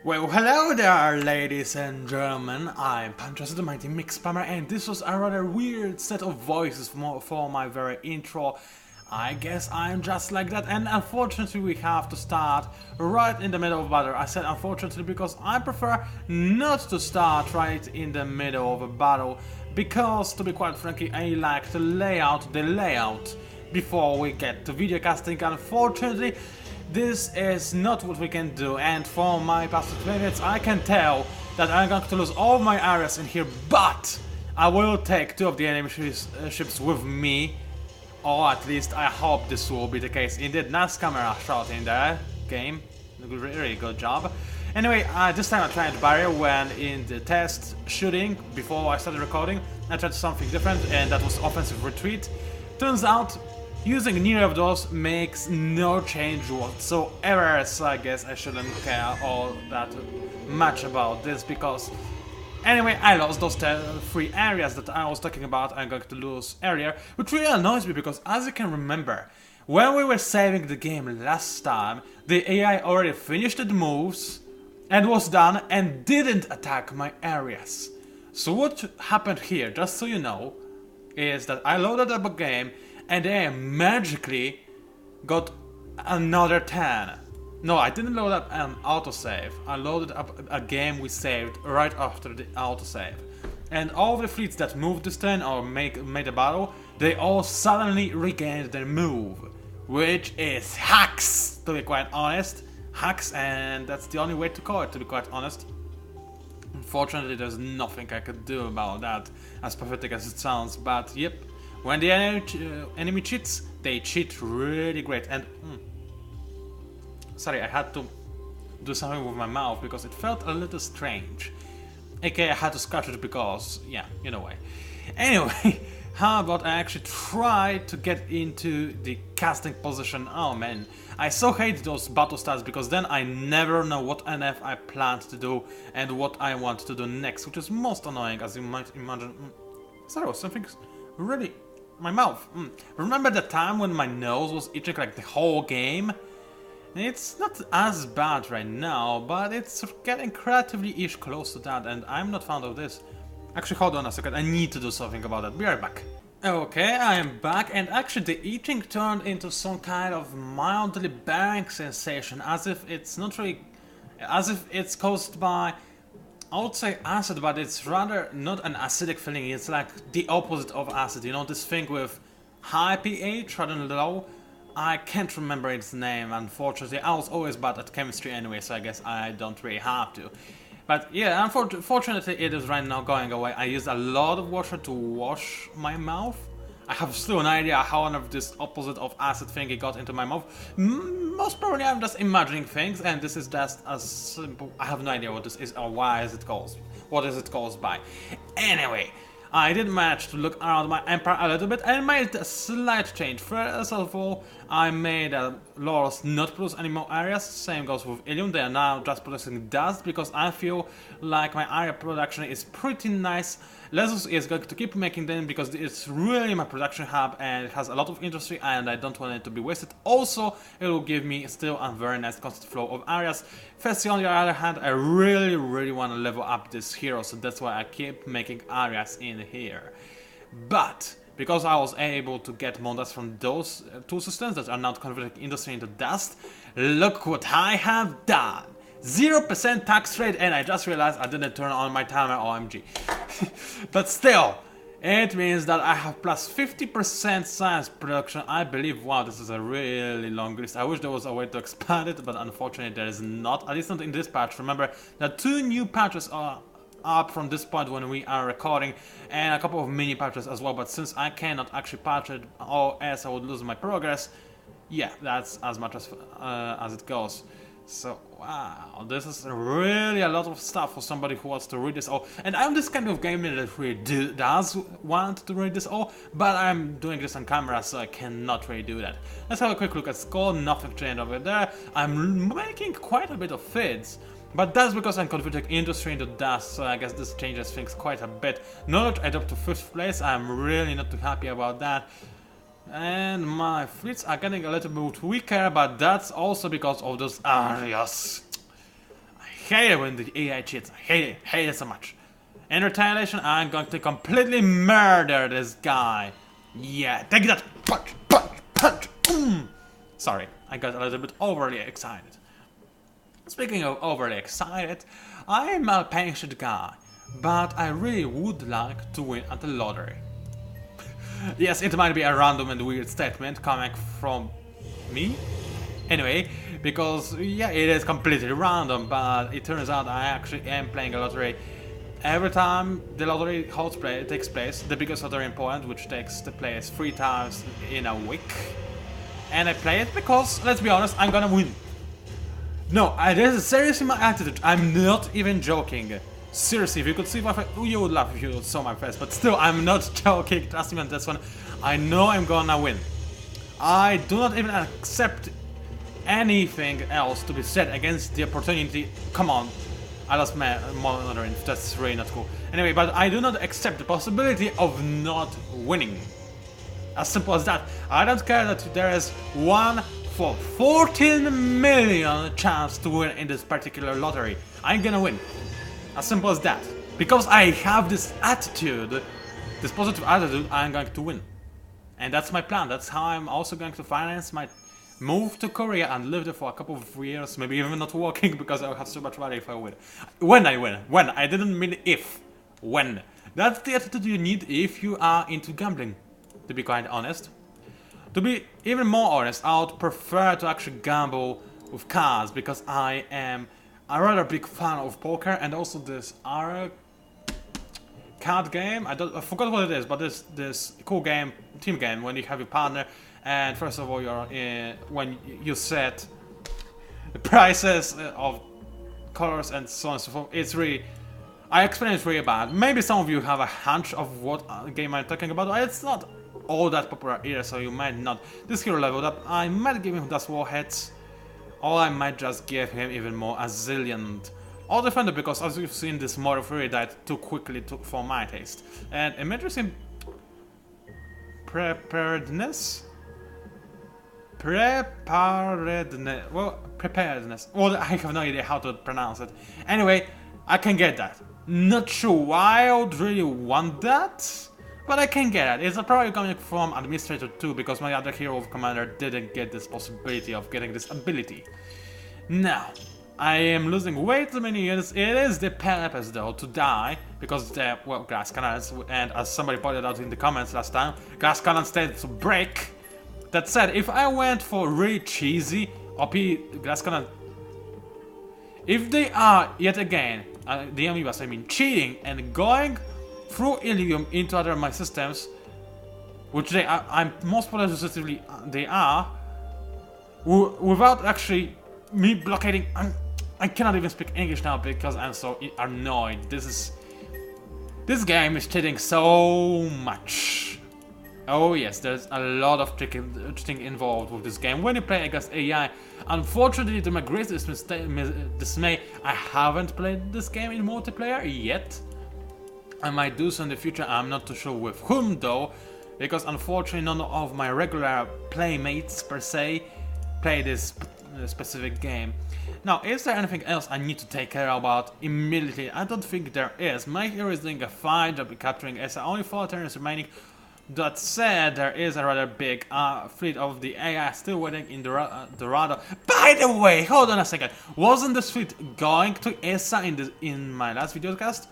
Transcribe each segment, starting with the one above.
Well, hello there, ladies and gentlemen. I'm PANCZASU, the mighty mix spammer, and this was a rather weird set of voices for my very intro. I guess I'm just like that, and unfortunately we have to start right in the middle of battle. I said unfortunately because I prefer not to start right in the middle of a battle, because to be quite frankly I like to lay out the layout before we get to video casting. Unfortunately, this is not what we can do, and for my past 20 minutes I can tell that I'm going to lose all my areas in here, but I will take two of the enemy ships with me, or at least I hope this will be the case. Indeed, nice camera shot in there, game, really good job. Anyway, this time I tried barrier when in the test shooting, before I started recording, I tried something different, and that was offensive retreat. Turns out, using neither of those makes no change whatsoever, so I guess I shouldn't care all that much about this, because anyway, I lost those three areas that I was talking about. I'm going to lose area, which really annoys me, because as you can remember, when we were saving the game last time, the AI already finished the moves and was done and didn't attack my areas. So what happened here, just so you know, is that I loaded up a game and they magically got another 10. No, I didn't load up an autosave. I loaded up a game we saved right after the autosave. And all the fleets that moved this turn or made a battle, they all suddenly regained their move. Which is hacks, to be quite honest. Hacks, and that's the only way to call it, to be quite honest. Unfortunately, there's nothing I could do about that, as pathetic as it sounds, but yep. When the enemy cheats, they cheat really great, and sorry, I had to do something with my mouth because it felt a little strange. AKA I had to scratch it because, yeah, you know why. Anyway, how about I actually try to get into the casting position? Oh man, I so hate those battle stats because then I never know what NF I planned to do and what I want to do next, which is most annoying, as you might imagine. Sorry, something's really... my mouth. Remember the time when my nose was itching like the whole game? It's not as bad right now, but it's getting creatively-ish close to that, and I'm not fond of this. Actually, hold on a second, I need to do something about that. Be right back. Okay, I am back, and actually the itching turned into some kind of mildly burning sensation, as if it's not really... as if it's caused by... I would say acid, but it's rather not an acidic feeling, it's like the opposite of acid, you know, this thing with high pH rather than low. I can't remember its name, unfortunately. I was always bad at chemistry anyway, so I guess I don't really have to. But yeah, unfortunately it is right now going away. I used a lot of water to wash my mouth. I have still no idea how one of this opposite of acid thingy got into my mouth. Most probably I'm just imagining things, and this is just as simple. I have no idea what this is or why is it caused. What is it caused by? Anyway, I did manage to look around my empire a little bit and made a slight change. First of all, I made Loros not produce any more areas. Same goes with Ilium. They are now just producing dust because I feel like my area production is pretty nice. Lesus is going to keep making them because it's really my production hub and it has a lot of industry and I don't want it to be wasted. Also, it will give me still a very nice constant flow of areas. Firstly, on the other hand, I really want to level up this hero, so that's why I keep making areas in here. But because I was able to get modas from those two systems that are now converting industry into dust, look what I have done! 0% tax rate, and I just realized I didn't turn on my timer, OMG. But still, it means that I have plus 50% science production, I believe. Wow, this is a really long list. I wish there was a way to expand it, but unfortunately there is not, at least not in this patch. Remember, that 2 new patches are up from this point when we are recording, and a couple of mini patches as well, but since I cannot actually patch it or else I would lose my progress, yeah, that's as much as it goes. So, wow, this is really a lot of stuff for somebody who wants to read this all. And I'm this kind of gamer that really does want to read this all, but I'm doing this on camera, so I cannot really do that. Let's have a quick look at score. Nothing changed over there. I'm making quite a bit of feeds, but that's because I'm converting industry into dust, so I guess this changes things quite a bit. Knowledge I dropped to 5th place. I'm really not too happy about that. And my fleets are getting a little bit weaker, but that's also because of those areas. I hate it when the AI cheats. I hate it so much. In retaliation, I'm going to completely murder this guy. Yeah, take that! Punch, punch, punch! Sorry, I got a little bit overly excited. Speaking of overly excited, I'm a patient guy, but I really would like to win at the lottery. Yes, it might be a random and weird statement coming from me. Anyway, because yeah, it is completely random, but it turns out I actually am playing a lottery. Every time the lottery takes place, the biggest lottery in Poland, which takes place 3 times in a week. And I play it because, let's be honest, I'm gonna win. No, this is seriously my attitude. I'm not even joking. Seriously, if you could see my face, you would laugh if you saw my face, but still, I'm not joking. Trust me on this one. I know I'm gonna win. I do not even accept anything else to be said against the opportunity. Come on. I lost my monitoring, that's really not cool. Anyway, but I do not accept the possibility of not winning. As simple as that. I don't care that there is 1 for 14 million chance to win in this particular lottery. I'm gonna win. As simple as that. Because I have this attitude, this positive attitude, I'm going to win. And that's my plan. That's how I'm also going to finance my move to Korea and live there for a couple of years, maybe even not working because I'll have so much money if I win. When I win. When. I didn't mean if. When. That's the attitude you need if you are into gambling, to be quite honest. To be even more honest, I would prefer to actually gamble with cards because I am a rather big fan of poker and also this other card game. I forgot what it is, but this cool game, team game, when you have your partner. And first of all, when you set the prices of colors and so on and so forth, it's really, I explain it really bad. Maybe some of you have a hunch of what game I'm talking about. It's not all that popular either, so you might not. This hero leveled up, I might give him dust warheads, or I might just give him even more Azillion. All defender, because as you've seen, this model really died too quickly for my taste. And I'm interested in preparedness. Preparedness. Well, I have no idea how to pronounce it. Anyway, I can get that. Not sure why I would really want that, but I can get it. It's probably coming from Administrator 2, because my other hero of Commander didn't get this possibility of getting this ability. Now, I am losing way too many units. It is the purpose though to die, because the, well, glass cannons, and as somebody pointed out in the comments last time, glass cannons tend to break. That said, if I went for really cheesy OP glass cannon, if they are yet again, the amoebas, I mean, cheating and going through Ilium into other my systems, which they are, I'm most positively they are, without actually me blockading. I cannot even speak English now because I'm so annoyed. This game is cheating so much. Oh yes, there's a lot of cheating involved with this game when you play against AI. Unfortunately, to my greatest dismay, I haven't played this game in multiplayer yet. I might do so in the future, I'm not too sure with whom though, because unfortunately none of my regular playmates per se play this specific game. Now, is there anything else I need to take care about immediately? I don't think there is. My hero is doing a fine job capturing SA, only 4 turns remaining. That said, there is a rather big fleet of the AI still waiting in Dorado. By the way, hold on a second. Wasn't this fleet going to ESA in my last video cast?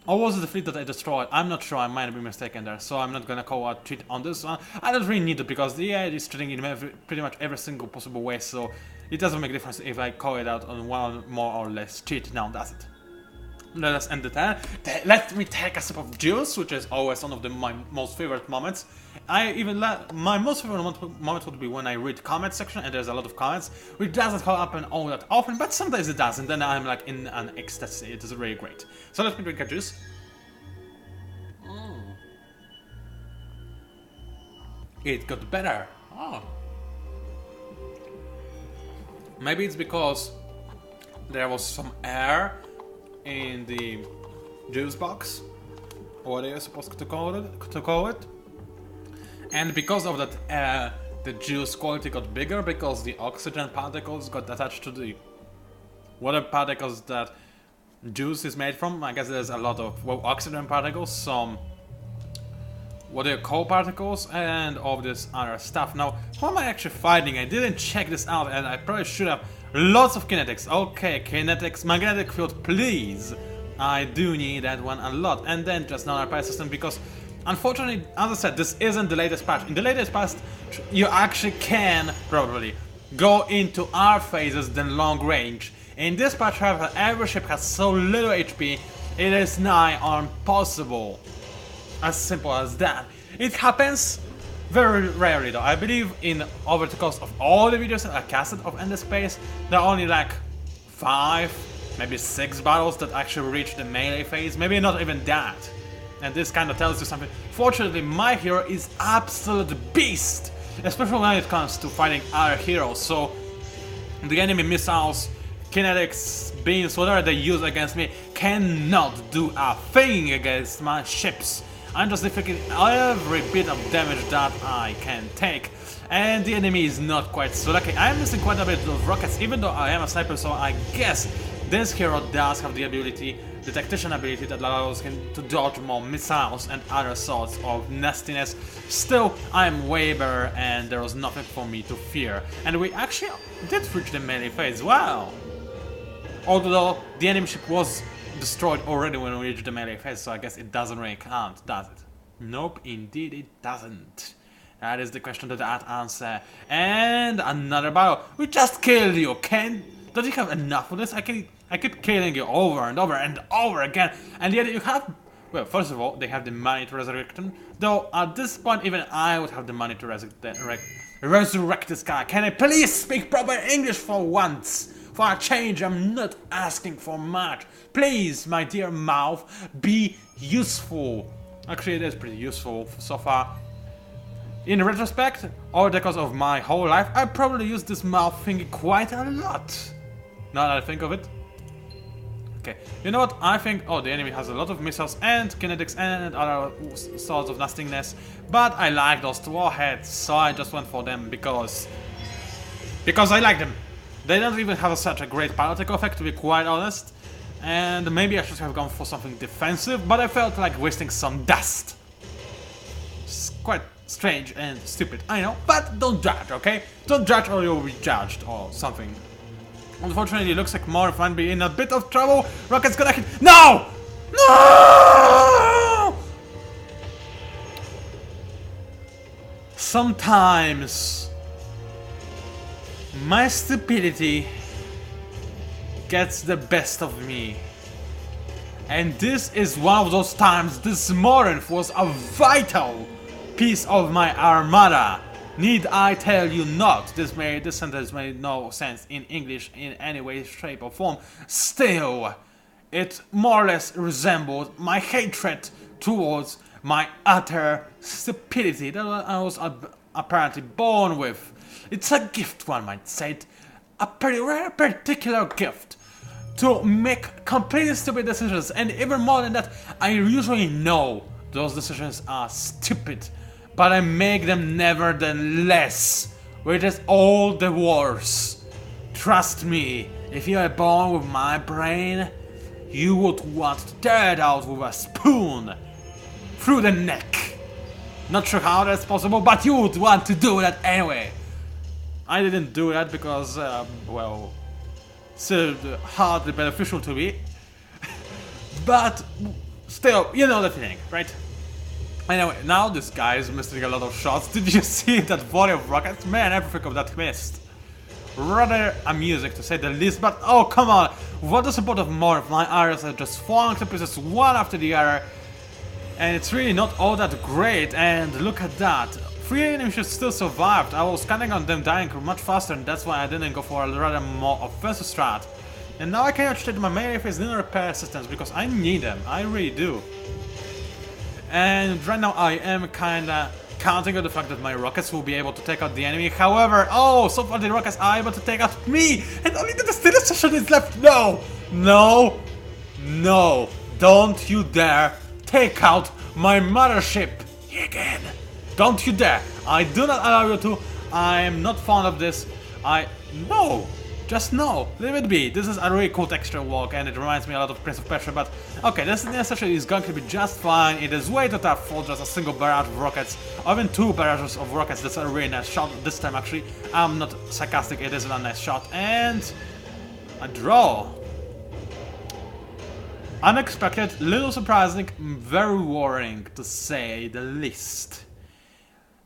Or was it the fleet that I destroyed? I'm not sure, I might be mistaken there, so I'm not gonna call out cheat on this one. I don't really need it because the AI is cheating in pretty much every single possible way, so it doesn't make a difference if I call it out on one more or less cheat. Now, does it? Let us end it there. Let me take a sip of juice, which is always one of my most favorite moments. My most favorite moment would be when I read comment section and there's a lot of comments, which doesn't happen all that often, but sometimes it does, and then I'm like in an ecstasy. It is really great. So let me drink a juice. It got better. Oh. Maybe it's because there was some air in the juice box, or what are you supposed to call it, and because of that air, the juice quality got bigger because the oxygen particles got attached to the water particles that juice is made from. I guess there's a lot of, well, oxygen particles, some water coal particles, and all this other stuff. Now, who am I actually fighting? I didn't check this out, and I probably should have. Lots of kinetics. Okay, kinetics, magnetic field, please. I do need that one a lot. And then just another power system, because unfortunately, as I said, this isn't the latest patch. In the latest patch, you actually can probably go into R phases than long range. In this patch, however, every ship has so little HP, it is nigh impossible. As simple as that. It happens very rarely though. I believe in over the course of all the videos that I casted of Endless Space, there are only like 5, maybe 6 battles that actually reach the melee phase, maybe not even that. And this kind of tells you something. Fortunately, my hero is absolute beast, especially when it comes to fighting other heroes, so the enemy missiles, kinetics, beams, whatever they use against me cannot do a thing against my ships. I'm just deflecting every bit of damage that I can take, and the enemy is not quite so lucky. I am missing quite a bit of rockets, even though I am a sniper, so I guess this hero does have the ability, the tactician ability, that allows him to dodge more missiles and other sorts of nastiness. Still, I am way better, and there was nothing for me to fear. And we actually did reach the melee phase, wow! Although the enemy ship was destroyed already when we reached the melee phase, so I guess it doesn't really count, does it? Nope, indeed it doesn't. That is the question to that answer. And another battle. We just killed you. Don't you have enough of this? I keep killing you over and over and over again, and yet you have. Well, first of all, they have the money to resurrect him. Though at this point, even I would have the money to resurrect this guy. Can I please speak proper English for once? For a change, I'm not asking for much. Please, my dear mouth, be useful. Actually, it is pretty useful so far. In retrospect, over the course of my whole life, I probably used this mouth thingy quite a lot. Now that I think of it. Okay, you know what? I think, oh, the enemy has a lot of missiles and kinetics and other sorts of nastiness. But I like those warheads, so I just went for them because I like them. They don't even have such a great paralytic effect, to be quite honest. And maybe I should have gone for something defensive, but I felt like wasting some dust. It's quite strange and stupid, I know, but don't judge, okay? Don't judge or you'll be judged or something. Unfortunately, it looks like Morph might be in a bit of trouble. Rocket's gonna hit. No! No! Sometimes my stupidity gets the best of me. And this is one of those times. This Morinth was a vital piece of my armada. Need I tell you not? This sentence made no sense in English in any way, shape or form. Still, it more or less resembled my hatred towards my utter stupidity that I was apparently born with. It's a gift, one might say it. A pretty rare, particular gift. To make completely stupid decisions, and even more than that, I usually know those decisions are stupid, but I make them nevertheless, which is all the worse. Trust me, if you are born with my brain, you would want to tear it out with a spoon through the neck. Not sure how that's possible, but you would want to do that anyway. I didn't do that because, well, it's hardly beneficial to me. But still, you know the thing, right? Anyway, now this guy is missing a lot of shots. Did you see that volley of rockets? Man, everything of that missed. Rather amusing to say the least, but oh come on! What the support of Morph, my arrows are just falling to pieces one after the other. And it's really not all that great, and look at that. 3 enemies still survived. I was counting on them dying much faster, and that's why I didn't go for a rather more offensive strat. And now I can actually take my melee phase in repair systems because I need them. I really do. And right now I am kinda counting on the fact that my rockets will be able to take out the enemy. However, oh, so far the rockets are able to take out me, and only the distillation session is left. No, no, no! Don't you dare take out my mothership again! Don't you dare! I do not allow you to. I am not fond of this. No! Just no, leave it be. This is a really cool texture walk and it reminds me a lot of Prince of Persia, but okay, this necessarily is going to be just fine. It is way too tough for just a single barrage of rockets, or even 2 barrages of rockets. That's a really nice shot this time actually. I'm not sarcastic, it is a nice shot. And a draw. Unexpected, little surprising, very worrying to say the least.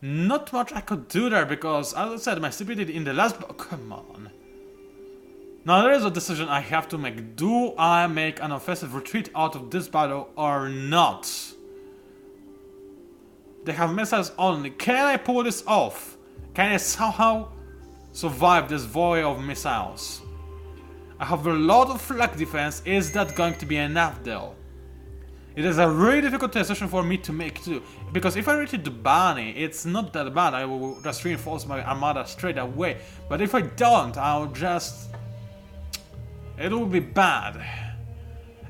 Not much I could do there because, as I said, my stupidity in the last... come on. Now there is a decision I have to make. Do I make an offensive retreat out of this battle or not? They have missiles only. Can I pull this off? Can I somehow survive this volley of missiles? I have a lot of flak defense. Is that going to be enough though? It is a really difficult decision for me to make too, because if I retreat to Bani, it's not that bad. I will just reinforce my armada straight away. But if I don't, I'll just... it will be bad.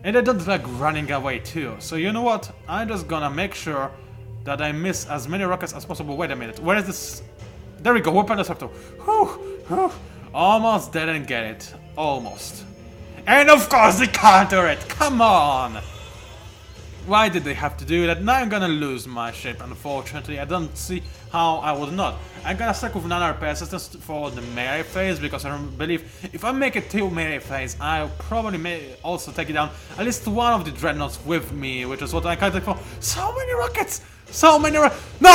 And I don't like running away too. So you know what? I'm just gonna make sure that I miss as many rockets as possible. Wait a minute. Where is this? There we go. Weapon disruptor. Whew, whew. Almost didn't get it. Almost. And of course they counter it. Come on. Why did they have to do that? Now I'm gonna lose my ship, unfortunately. I don't see how I would not. I'm gonna stick with another persistence for the melee phase, because I believe if I make it to melee phase, I'll probably may also take it down at least one of the dreadnoughts with me, which is what I can't take for. So many rockets! So many No!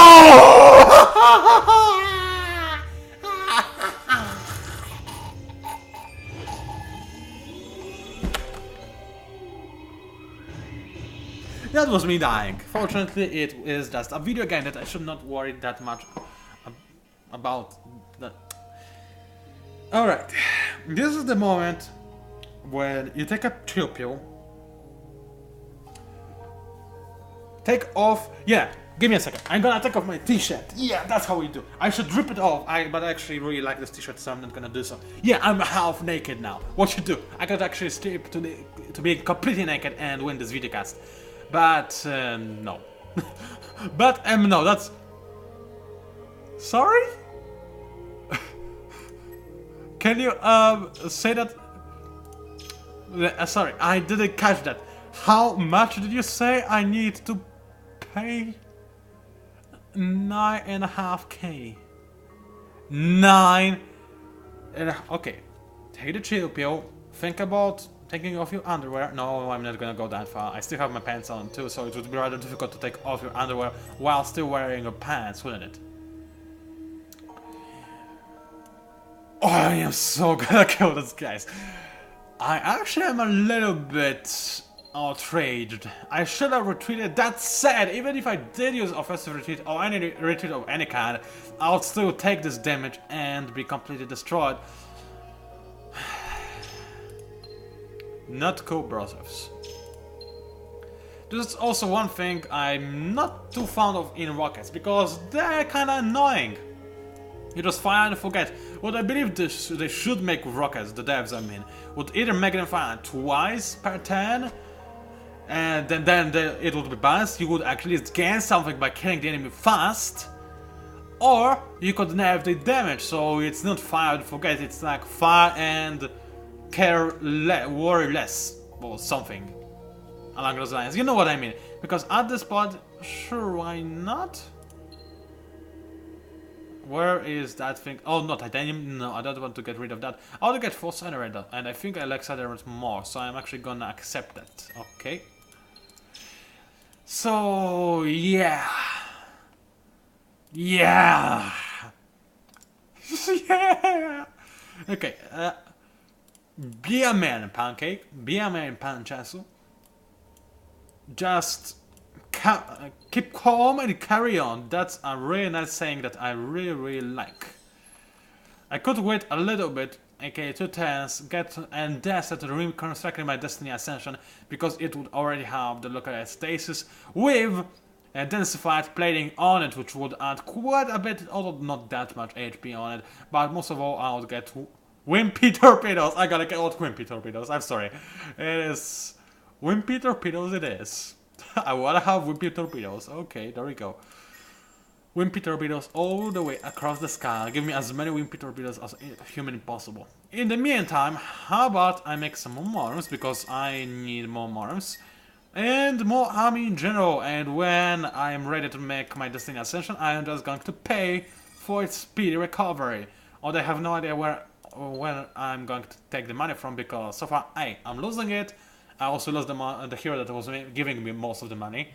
That was me dying. Fortunately, it is just a video game that I should not worry that much about. That. Alright, this is the moment when you take a pupil, take off. Yeah, give me a second. I'm gonna take off my t-shirt. Yeah, that's how we do. I should rip it off. But I actually really like this t-shirt, so I'm not gonna do so. Yeah, I'm half naked now. What should do? I could actually strip to be completely naked and win this video cast. But no. But no, that's... Sorry? Can you say that? Sorry, I didn't catch that. How much did you say I need to pay? 9.5k. 9. Okay. Take the chill pill. Think about taking off your underwear. No, I'm not gonna go that far. I still have my pants on too, so it would be rather difficult to take off your underwear while still wearing your pants, wouldn't it? Oh, I am so gonna kill these guys. I actually am a little bit outraged. I should have retreated. That said, even if I did use offensive retreat or any retreat of any kind, I would still take this damage and be completely destroyed. Not cool, brothers. This is also one thing I'm not too fond of in rockets, because they're kinda annoying. You just fire and forget. What I believe they should make with rockets, the devs I mean, would either make them fire twice per turn, and then it would be balanced. You would actually gain something by killing the enemy fast, or you could nerf the damage, so it's not fire and forget, it's like fire and worry less, or something along those lines. You know what I mean? Because at this point, sure, why not? Where is that thing? Oh, no, titanium. No, I don't want to get rid of that. I want to get force generator, and I think I like Saturn more, so I'm actually gonna accept that. Okay. So yeah. Yeah. Yeah. Okay. Be a man, Pancake. Be a man, PANCZASU. Just keep calm and carry on. That's a really nice saying that I really like. I could wait a little bit, aka 2 turns, and then start reconstructing my Destiny Ascension, because it would already have the localized stasis with a densified plating on it, which would add quite a bit, although not that much HP on it. But most of all, I would get wimpy torpedoes. I gotta get all wimpy torpedoes. I'm sorry. It is wimpy torpedoes. It is. I wanna have wimpy torpedoes. Okay, there we go. Wimpy torpedoes all the way across the sky. Give me as many wimpy torpedoes as humanly possible. in the meantime, how about I make some more morphs, because I need more morphs. And more army in general, and when I am ready to make my Destiny Ascension, I am just going to pay for its speedy recovery. Although I have no idea where I'm going to take the money from, because so far, A, I'm losing it. I also lost the hero that was giving me most of the money.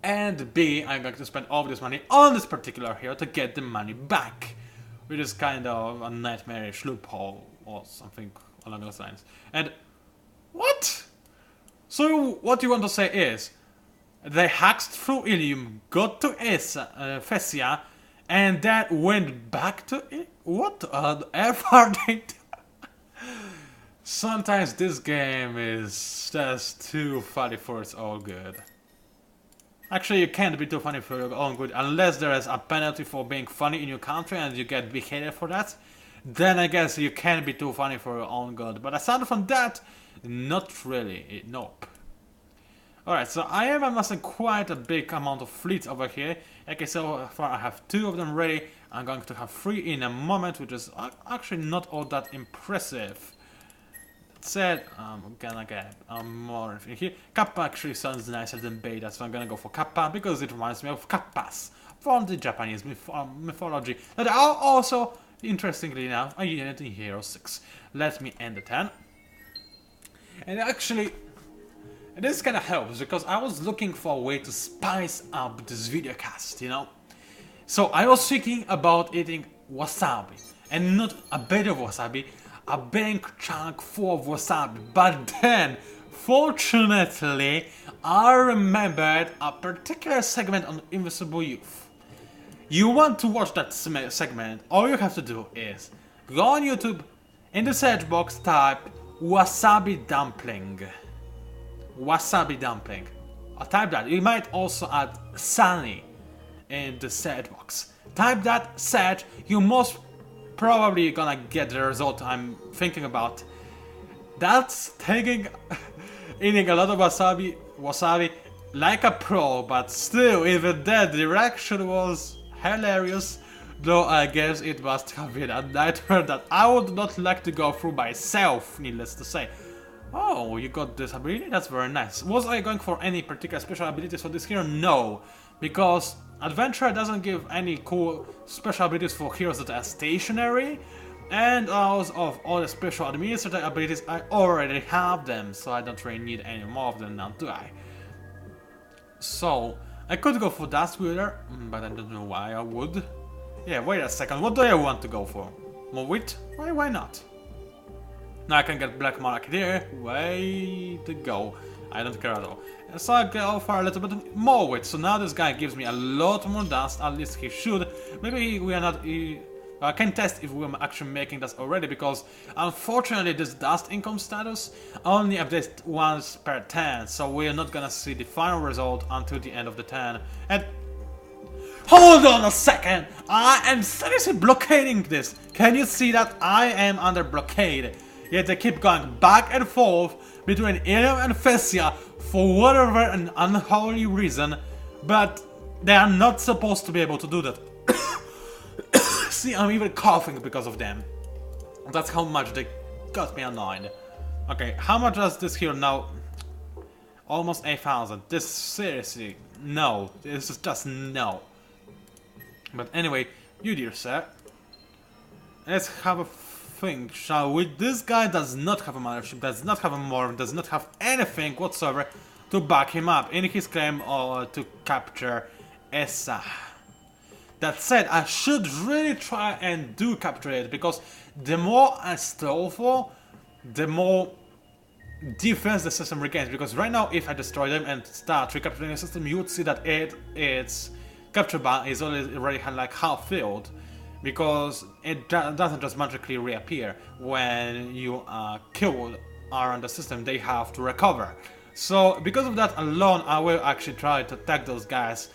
And B, I'm going to spend all of this money on this particular hero to get the money back. Which is kind of a nightmarish loophole or something along those lines. And what? So what you want to say is, they hacked through Ilium, got to Fessia, and then went back to it? What on earth are they doing? Sometimes this game is just too funny for its own good. Actually, you can't be too funny for your own good unless there is a penalty for being funny in your country and you get beheaded for that. Then I guess you can be too funny for your own good. But aside from that, not really. Nope. Alright, so I am amassing quite a big amount of fleets over here. Okay, so far I have 2 of them ready. I'm going to have 3 in a moment, which is actually not all that impressive. That said, I'm gonna get more in here. Kappa actually sounds nicer than Beta, so I'm gonna go for Kappa because it reminds me of Kappas from the Japanese mythology that are also, interestingly enough, a unit in Hero 6. Let me end the turn. And actually, this kind of helps because I was looking for a way to spice up this video cast, you know? So I was thinking about eating wasabi, and not a bit of wasabi, a big chunk full of wasabi. But then, fortunately, I remembered a particular segment on Invisible Youth. You want to watch that segment, all you have to do is go on YouTube, in the search box type wasabi dumpling. Wasabi dumpling. I'll type that. You might also add Sunny in the search box. Type that, search, you most probably gonna get the result I'm thinking about. That's taking eating a lot of wasabi like a pro, but still even that direction was hilarious. Though I guess it must have been a nightmare that I would not like to go through myself, needless to say. Oh, you got this ability? That's very nice. Was I going for any particular special abilities for this hero? No, because Adventure doesn't give any cool special abilities for heroes that are stationary, and out of all the special administrative abilities, I already have them, so I don't really need any more of them now, do I? So, I could go for Dust Wielder, but I don't know why I would. Yeah, wait a second, what do I want to go for? More wit? Why not? Now I can get Black Monarch there, way to go. I don't care at all. So I go for a little bit more wit, so now this guy gives me a lot more dust, at least he should. Maybe we are not... I can test if we're actually making dust already, because unfortunately this dust income status only updates once per turn, so we're not gonna see the final result until the end of the turn. And hold on a second! I am seriously blockading this! Can you see that I am under blockade? Yet they keep going back and forth between Ilium and Fessia for whatever an unholy reason, but they are not supposed to be able to do that. See, I'm even coughing because of them. That's how much they got me annoyed. Okay, how much does this hero now? Almost 8,000. This seriously, no. This is just no. But anyway, you dear sir, let's have a thing, shall we? This guy does not have a mothership, does not have a morph, does not have anything whatsoever to back him up in his claim to capture Essa. That said, I should really try and do capture it, because the more I stall for, the more defense the system regains. Because right now, if I destroy them and start recapturing the system, you would see that its capture bar is already like half filled. Because it doesn't just magically reappear when you killed around the system, they have to recover. So because of that alone, I will actually try to attack those guys.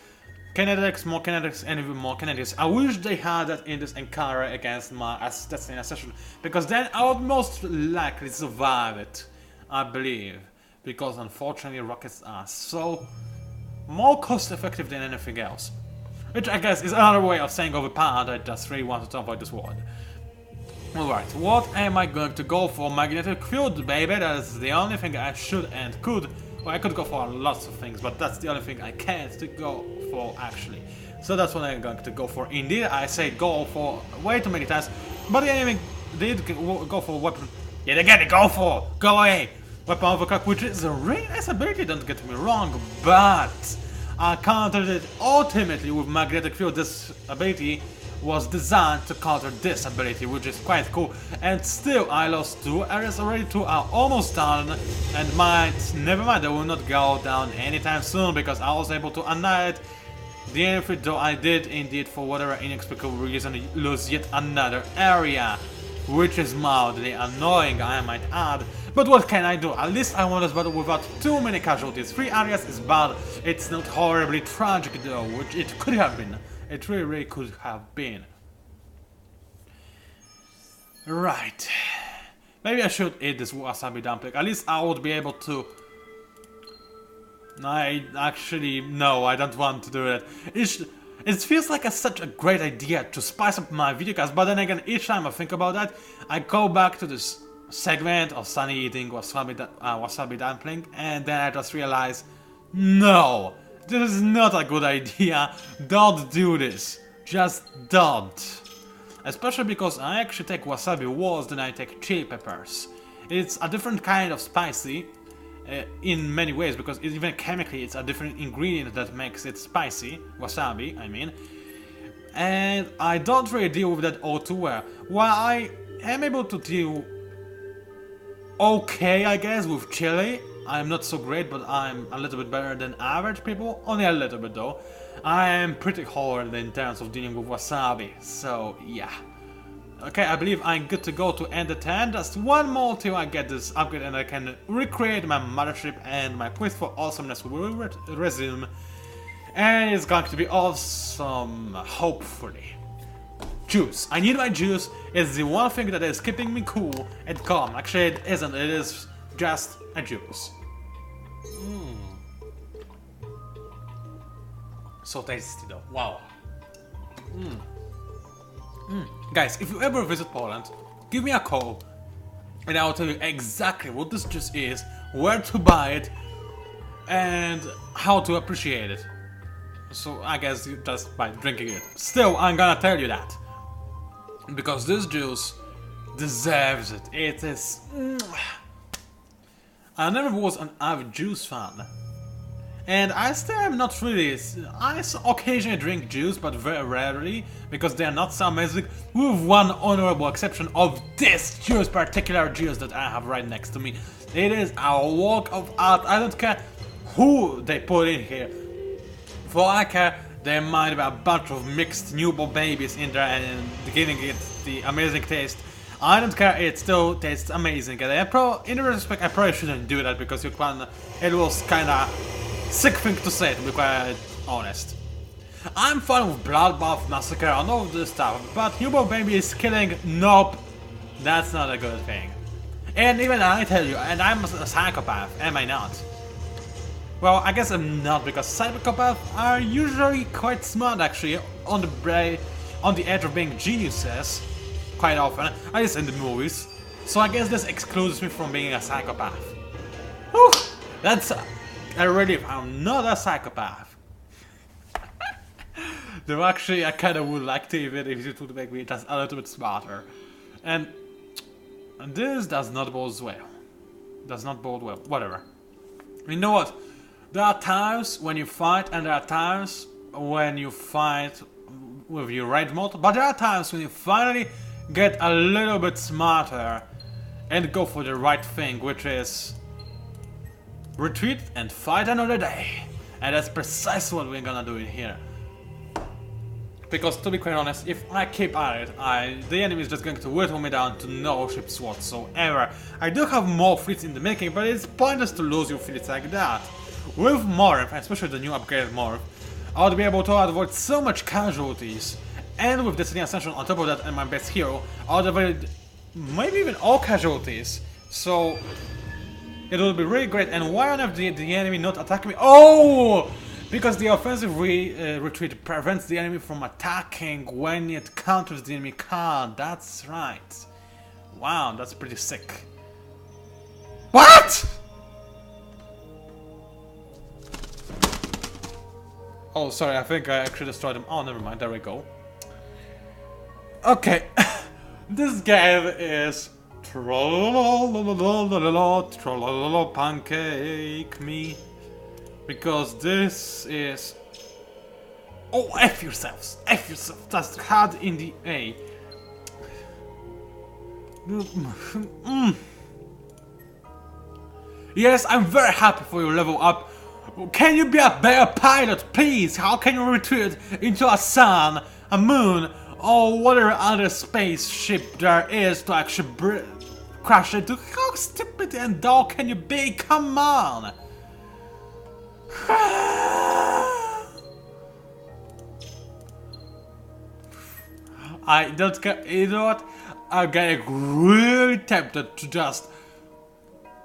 Kinetics, more kinetics, and even more kinetics. I wish they had that in this encounter against my Destiny Ascension, because then I would most likely survive it, I believe. Because unfortunately rockets are so more cost effective than anything else. Which I guess is another way of saying overpowered. I just really wanted to avoid this word. Alright, what am I going to go for? Magnetic field, baby, that's the only thing I should and could. Well, I could go for lots of things, but that's the only thing I can't to go for, actually. So that's what I'm going to go for. Indeed, I say go for way too many times, but the enemy did go for weapon. Yet again, go for! Go away! Weapon overclock, which is a really nice ability, don't get me wrong, but I countered it ultimately with magnetic field. This ability was designed to counter this ability, which is quite cool, and still I lost 2 areas already. 2 are almost done, and never mind, they will not go down anytime soon because I was able to annihilate the enemy, though I did indeed for whatever inexplicable reason lose yet another area, which is mildly annoying, I might add. But what can I do? At least I won this battle without too many casualties. 3 areas is bad, it's not horribly tragic though, which it could have been. It really could have been. Right. Maybe I should eat this wasabi dumpling. At least I would be able to... No, I don't want to do that. It feels like such a great idea to spice up my videocast, but then again, each time I think about that, I go back to this segment of Sunny eating wasabi dumpling, and then I just realize, no! This is not a good idea. Don't do this. Just don't. Especially because I actually take wasabi worse than I take chili peppers. It's a different kind of spicy in many ways, because even chemically it's a different ingredient that makes it spicy. Wasabi, I mean. And I don't really deal with that all too well. While I am able to deal okay, I guess, with chili, I'm not so great, but I'm a little bit better than average people. Only a little bit though. I am pretty hard in terms of dealing with wasabi, so yeah. Okay, I believe I'm good to go to end the 10. Just one more till I get this upgrade and I can recreate my mothership, and my quest for awesomeness will resume. And it's going to be awesome, hopefully. Juice. I need my juice. It's the one thing that is keeping me cool and calm. Actually, it isn't. It is just a juice. So tasty though. Wow. Guys, if you ever visit Poland, give me a call and I'll tell you exactly what this juice is, where to buy it, and how to appreciate it. So I guess just by drinking it. Still, I'm gonna tell you that. Because this juice deserves it. It is... I never was an avid juice fan. And I still am not really... I occasionally drink juice, but very rarely, because they are not so amazing, with one honorable exception of this particular juice that I have right next to me. It is a work of art. I don't care who they put in here. For all I care, there might be a bunch of mixed newborn babies in there and giving it the amazing taste. I don't care, it still tastes amazing. And in retrospect, I probably shouldn't do that because it was kinda sick thing to say, to be quite honest. I'm fine with Bloodbath, Massacre, and all of this stuff, but newborn baby is killing, nope, that's not a good thing. And even I tell you, and I'm a psychopath, am I not? Well, I guess I'm not, because psychopaths are usually quite smart actually, on the edge of being geniuses, quite often, at least in the movies. So I guess this excludes me from being a psychopath. Whew, that's a relief, I'm not a psychopath. Though actually I kinda would like to, even if it would make me just a little bit smarter. And this does not bode well. Does not bode well, whatever. You know what? There are times when you fight, and there are times when you fight with your rage mode, but there are times when you finally get a little bit smarter and go for the right thing, which is retreat and fight another day. And that's precisely what we're gonna do in here. Because to be quite honest, if I keep at it, the enemy is just going to whittle me down to no ships whatsoever. I do have more fleets in the making, but it's pointless to lose your fleets like that. With Morph, especially the new upgraded Morph, I would be able to avoid so much casualties. And with Destiny Ascension on top of that and my best hero, I would avoid maybe even all casualties. So it would be really great. And why on earth did the enemy not attack me? Oh! Because the offensive retreat prevents the enemy from attacking when it counters the enemy card. That's right. Wow, that's pretty sick. What? Oh, sorry, I think I actually destroyed them. Oh, never mind, there we go. Okay, this game is pancake me, because this is... Oh, F yourselves, that's hard in the A. Yes, I'm very happy for your level up. Can you be a better pilot, please? How can you retreat into a sun, a moon, or whatever other spaceship there is to actually crash into? How stupid and dull can you be? Come on! I don't care. You know what? I'm getting really tempted to just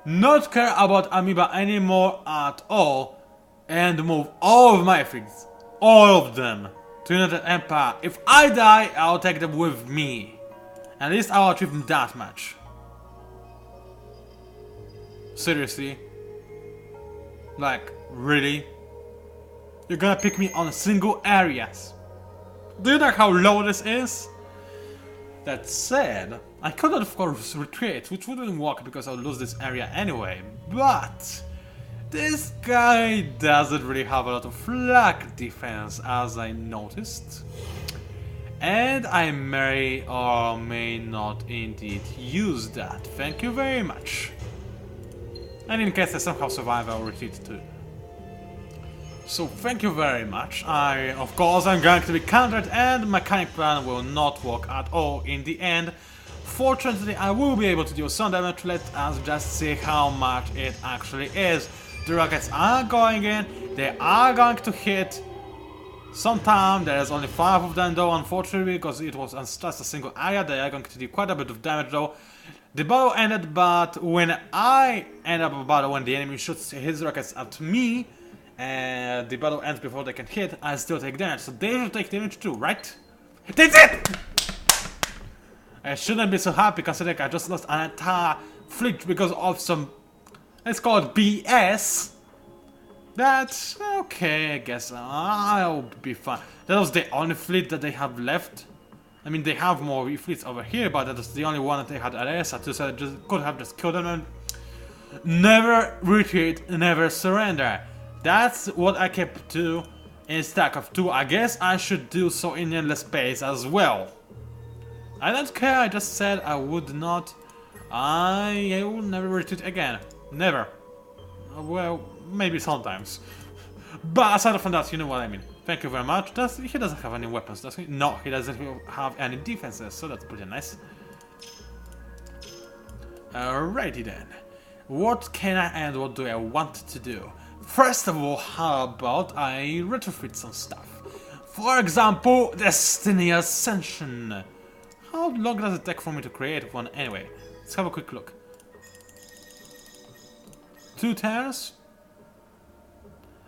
not care about Amoeba anymore at all and move all of my things, all of them, to United Empire. If I die, I'll take them with me. At least I'll achieve that much. Seriously? Like, really? You're gonna pick me on single areas? Do you know how low this is? That said, I could of course retreat, which wouldn't work because I'll lose this area anyway, but this guy doesn't really have a lot of flag defense, as I noticed. And I may or may not indeed use that. Thank you very much. And in case I somehow survive, I'll retreat too. So thank you very much. Of course, I'm going to be countered and my cunning plan will not work at all in the end. Fortunately, I will be able to do some damage. Let us just see how much it actually is. The rockets are going in, they are going to hit. Sometime, there's only 5 of them though, unfortunately, because it was just a single area. They are going to do quite a bit of damage though. The battle ended, but when I end up a battle, when the enemy shoots his rockets at me, and the battle ends before they can hit, I still take damage. So they will take damage too, right? They did! I shouldn't be so happy considering I just lost an entire fleet because of some, let's call it BS. That's okay, I guess I'll be fine. That was the only fleet that they have left. I mean, they have more fleets over here, but that was the only one that they had Alessa to, so I just could have just killed them and never retreat, never surrender. That's what I kept to in stack of 2. I guess I should do so in endless space as well. I don't care, I just said I would not. I will never retreat again. Never. Well, maybe sometimes. But aside from that, you know what I mean. Thank you very much. He doesn't have any weapons, does he? No, he doesn't have any defenses, so that's pretty nice. Alrighty then. What can I and what do I want to do? First of all, how about I retrofit some stuff? For example, Destiny Ascension. How long does it take for me to create one anyway? Let's have a quick look. 2 turns?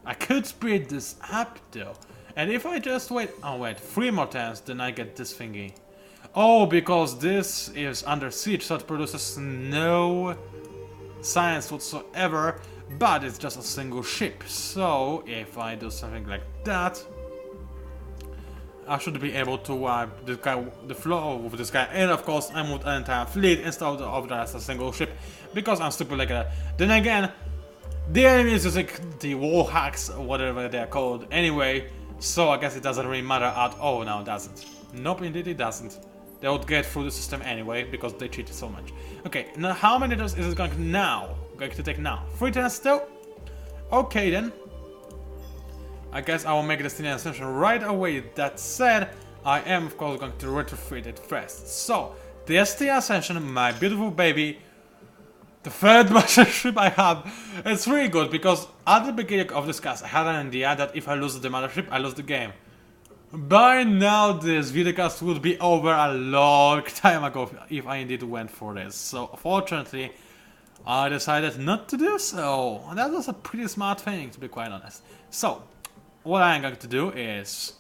I could speed this up though. And if I just wait, oh wait, 3 more turns, then I get this thingy. Oh, because this is under siege, so it produces no science whatsoever, but it's just a single ship. So if I do something like that, I should be able to wipe this guy, the floor with this guy, and of course I moved an entire fleet instead of just a single ship, because I'm stupid like that. Then again, the enemy is using the wall hacks, or whatever they're called, anyway, so I guess it doesn't really matter at all now, does it? Nope, indeed it doesn't. They would get through the system anyway, because they cheated so much. Okay, now how many turns is it going to take now? 3 turns still? Okay then. I guess I will make Destiny Ascension right away. That said, I am of course going to retrofit it first. So, Destiny Ascension, my beautiful baby, the 3rd master ship I have, it's really good because at the beginning of this cast I had an idea that if I lose the mothership, I lose the game. By now this videocast would be over a long time ago if I indeed went for this. So fortunately, I decided not to do so. That was a pretty smart thing, to be quite honest. So, what I'm going to do is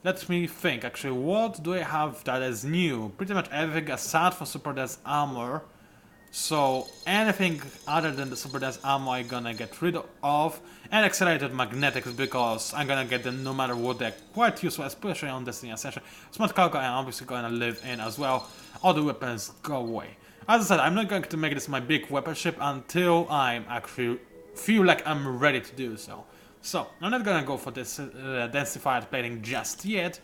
Let me think, actually, what do I have that is new? Pretty much everything aside from Super Dance Armor. So anything other than the Super Dance Armor I'm gonna get rid of. And Accelerated Magnetics, because I'm gonna get them no matter what. They're quite useful, especially on Destiny Ascension. Smart Cargo I'm obviously gonna live in as well. All the weapons go away. As I said, I'm not going to make this my big weapon ship until I'm actually feel like I'm ready to do so. So, I'm not gonna go for this densified plating just yet,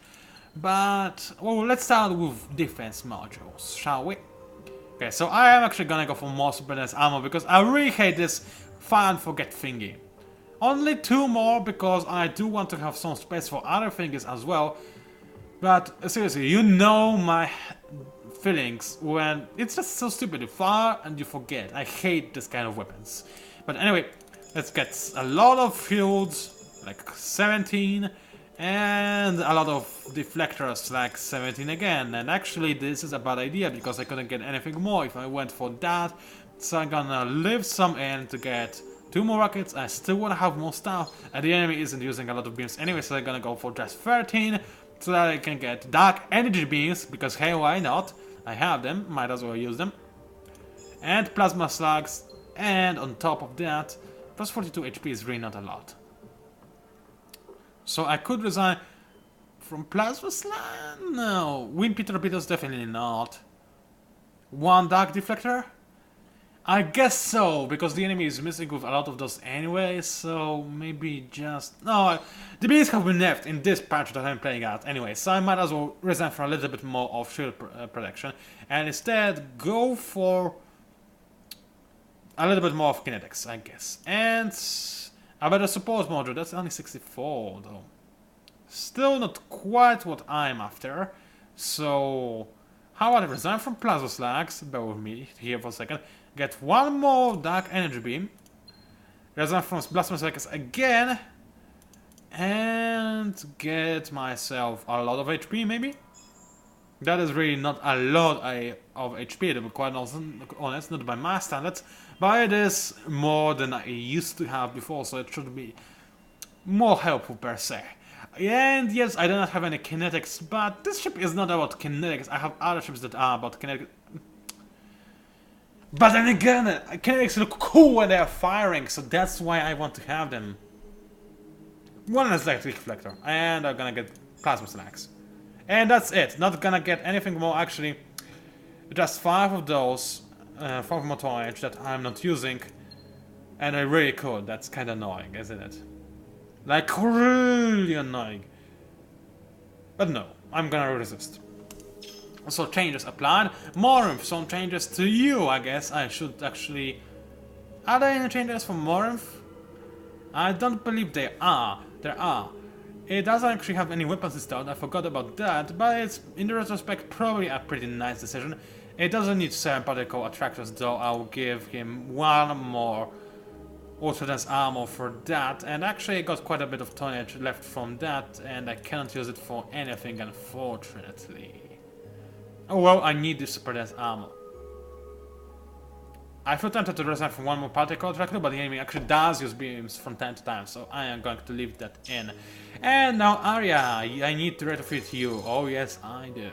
but, well, let's start with defense modules, shall we? Okay, so I am actually gonna go for more Super Dance Armor because I really hate this fire and forget thingy. Only 2 more because I do want to have some space for other things as well, but seriously, you know my feelings when it's just so stupid. You fire and you forget. I hate this kind of weapons. But anyway, let's get a lot of shields, like 17, and a lot of deflectors, like 17 again. And actually this is a bad idea because I couldn't get anything more if I went for that. So I'm gonna leave some in to get 2 more rockets. I still wanna have more stuff, and the enemy isn't using a lot of beams anyway, so I'm gonna go for just 13, so that I can get dark energy beams, because hey, why not? I have them, might as well use them. And plasma slugs, and on top of that, plus 42 HP is really not a lot. So I could resign from plasma slug? No. Wimpy torpedoes definitely not. 1 dark deflector? I guess so, because the enemy is missing with a lot of those anyway, so maybe just... No, the beams have been nerfed in this patch that I'm playing at anyway, so I might as well resign for a little bit more of shield protection, and instead go for a little bit more of kinetics, I guess. And a better support module, that's only 64 though. Still not quite what I'm after, so... How about I resign from plasma slugs? Bear with me here for a second. Get 1 more dark energy beam. Resign from plasma slugs again. And get myself a lot of HP maybe? That is really not a lot of HP, to be quite honest, not by my standards. But it is more than I used to have before, so it should be more helpful per se. And yes, I do not have any kinetics, but this ship is not about kinetics. I have other ships that are about kinetics. But then again, kinetics look cool when they are firing, so that's why I want to have them. 1 electric reflector, and I'm gonna get plasma slugs. And that's it, not gonna get anything more actually. Just 5 of those, 5 motor edge that I'm not using. And I really could, that's kinda annoying, isn't it? Like, really annoying. But no, I'm gonna resist. So changes applied. Morinth, some changes to you, I guess. I should actually... Are there any changes for Morinth? I don't believe there are. There are. It doesn't actually have any weapons installed, I forgot about that, but it's, in the retrospect, probably a pretty nice decision. It doesn't need 7 particle attractors though, I'll give him 1 more Ultra Dense Armor for that, and actually I got quite a bit of tonnage left from that, and I cannot use it for anything unfortunately. Oh well, I need this Super Dense Armor. I feel tempted to resign from 1 more particle attractor, but the enemy actually does use beams from time to time, so I am going to leave that in. And now Arya, I need to retrofit you. Oh yes, I do.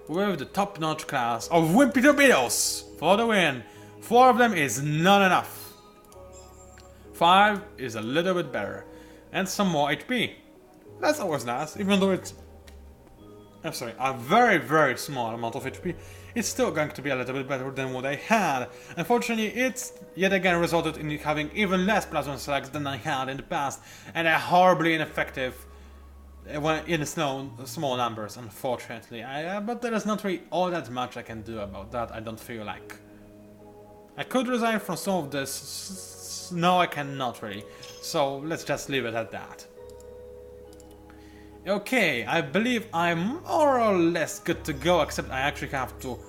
With the top-notch class of Wimpy Torpedoes for the win. 4 of them is not enough. 5 is a little bit better. And some more HP. That's always nice, even though it's... I'm sorry, a very, very small amount of HP. It's still going to be a little bit better than what I had. Unfortunately, it's yet again resulted in having even less plasma slugs than I had in the past. And are horribly ineffective when in small numbers, unfortunately. But there is not really all that much I can do about that, I don't feel like. I could resign from some of this. No, I cannot really. So let's just leave it at that. Okay, I believe I'm more or less good to go, except I actually have to...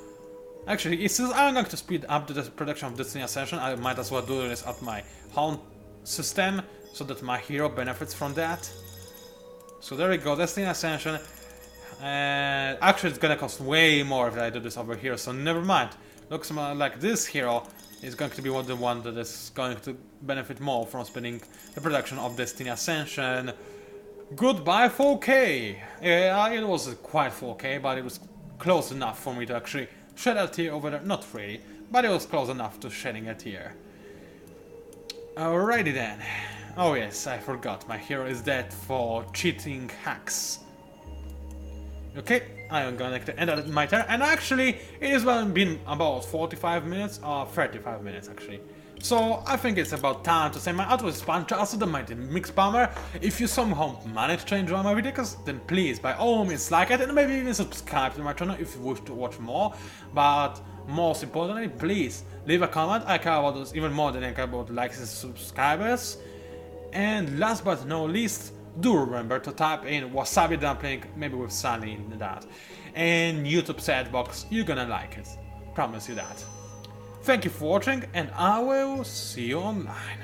Actually, since I'm going to speed up the production of Destiny Ascension, I might as well do this at my home system, so that my hero benefits from that. So there we go, Destiny Ascension. Actually, it's gonna cost way more if I do this over here, so never mind. Looks like this hero is going to be the one that is going to benefit more from speeding the production of Destiny Ascension. Goodbye 4K! Yeah, it was quite 4K, but it was close enough for me to actually shed a tear over there. Not really, but it was close enough to shedding a tear. Alrighty then. Oh yes, I forgot, my hero is dead for cheating hacks. Okay, I am gonna end my turn, and actually, it has been about 45 minutes, or 35 minutes actually. So, I think it's about time to say my outro is PANCZASU, the mighty mix bomber. If you somehow manage to enjoy my videos, then please, by all means, like it, and maybe even subscribe to my channel if you wish to watch more. But, most importantly, please, leave a comment. I care about those even more than I care about likes and subscribers. And last but not least, do remember to type in wasabi dumpling, maybe with Sunny in that. And YouTube search box, you're gonna like it. Promise you that. Thank you for watching, and I will see you online.